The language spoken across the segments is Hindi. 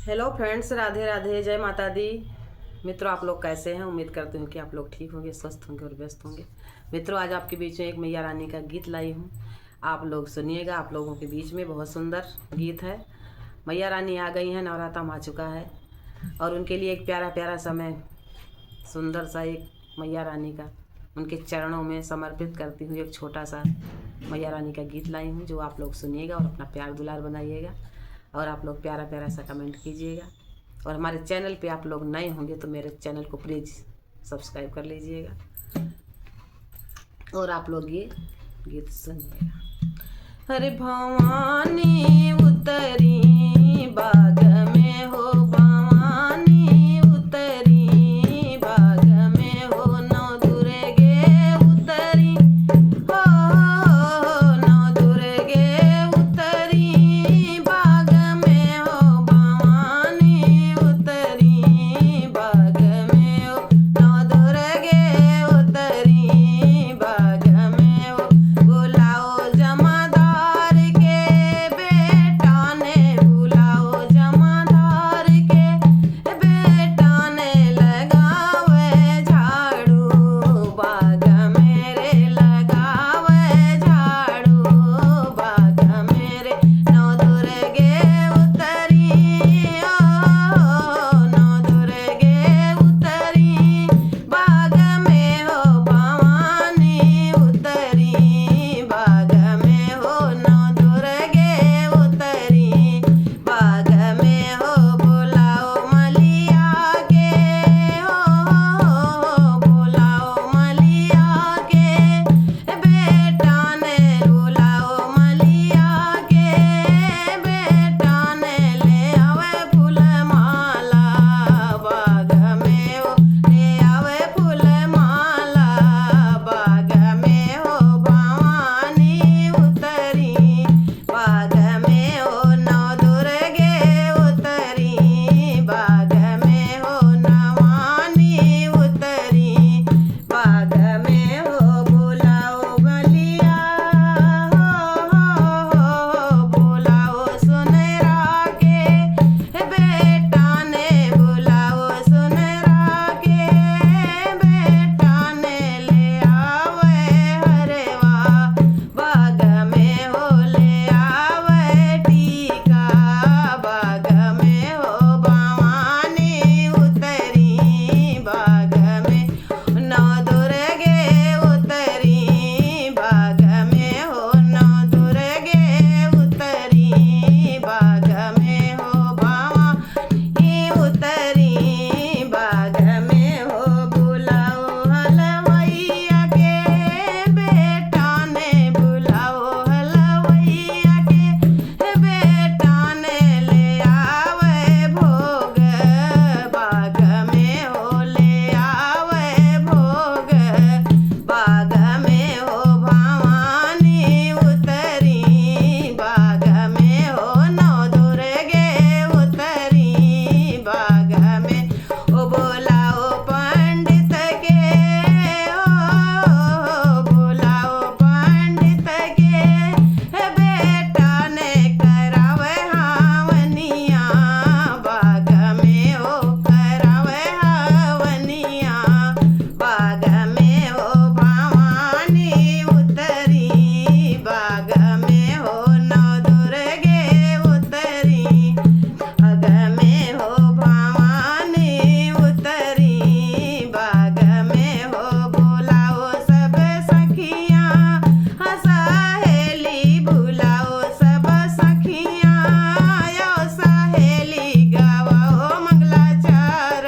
हेलो फ्रेंड्स, राधे राधे, जय माता दी। मित्रों, आप लोग कैसे हैं? उम्मीद करती हूँ कि आप लोग ठीक होंगे, स्वस्थ होंगे और व्यस्त होंगे। मित्रों, आज आपके बीच में एक मैया रानी का गीत लाई हूँ। आप लोग सुनिएगा। आप लोगों के बीच में बहुत सुंदर गीत है। मैया रानी आ गई हैं, नवरात्र आ चुका है और उनके लिए एक प्यारा प्यारा समय, सुंदर सा एक मैया रानी का उनके चरणों में समर्पित करती हूँ एक छोटा सा मैया रानी का गीत लाई हूँ, जो आप लोग सुनिएगा और अपना प्यार दुलार बनाइएगा और आप लोग प्यारा प्यारा सा कमेंट कीजिएगा। और हमारे चैनल पे आप लोग नए होंगे तो मेरे चैनल को प्लीज़ सब्सक्राइब कर लीजिएगा और आप लोग ये गीत सुनिएगा। अरे भवानी उतरी बाग में हो, भवानी उतरी बाग में हो, नौ दुर्गे उतरी हो, नौ दुर्गे उतरी बाग में हो, भवानी उतरी बाग में हो, नौ दुर्गे उतरी बाग में हो। बुलाओ जमादार के बेटा ने, बुलाओ जमादार के बेटा ने, लगावे झाड़ू बाग मेरे, लगावे झाड़ू बाग मेरे, नौ दुर्गे उतरी ओ, नौ दुर्गे उतरी बाग में हो, भवानी उतरी बाग में हो, नौ दुर्गे उतरी बाग में हो। बुलाओ मलिया के हो, बुलाओ मलिया के बेटा ने, बुलाओ मलिया के बेटा ने, ले आवे फूल माला बाग में हो, ले आवे फूल माला बाग में हो, भवानी उतरी बाग में हो, नौ दुर्गे उतरी बाग में हो, नवानी उतरी बाग में हो। बुलाओ मलिया हो, बुलाओ सुनरा के बेटा ने, बुलाओ सुनरा के बेटा ने, ले आवे हरवा बाग में हो, ले आवे टीका बाग में हो, भवानी उतरी बाग में, नौ दुर्गे उतरी बाग में हो, नौ दुर्गे उतरी बाग में हो, भवानी उतरी बाग में हो। बुलाओ हलवैया के बेटा ने, बुलाओ हलवैया के बेटा ने, ले आवे भोग बाग में हो, ले आवे भोग बाग में हो, भवानी उतरी बाग में हो, नौ दुर्गे उतरी बाग में। ओ बुलाओ पंडित के हो, बुलाओ पंडित के बेटा ने, करावे हावनिया बाग में हो, करावे हावनिया बाग में हो, भवानी उतरी बाग में हो, नौ दुर्गे उतरी बाग में हो, भवानी उतरी बाग में हो। बुलाओ सब सखियाँ सहेली, बुलाओ सब सखियाँ यो सहेली, गवाओ मंगलाचार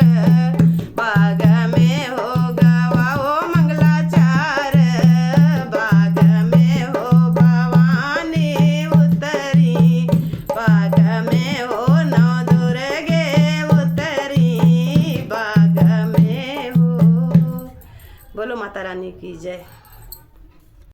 बाग में हो, गवाओ मंगलाचार बाग में हो, भवानी उतरी बाग में हो, नौ दुर्गे उतरी बाग में हो। बोलो माता रानी की जय।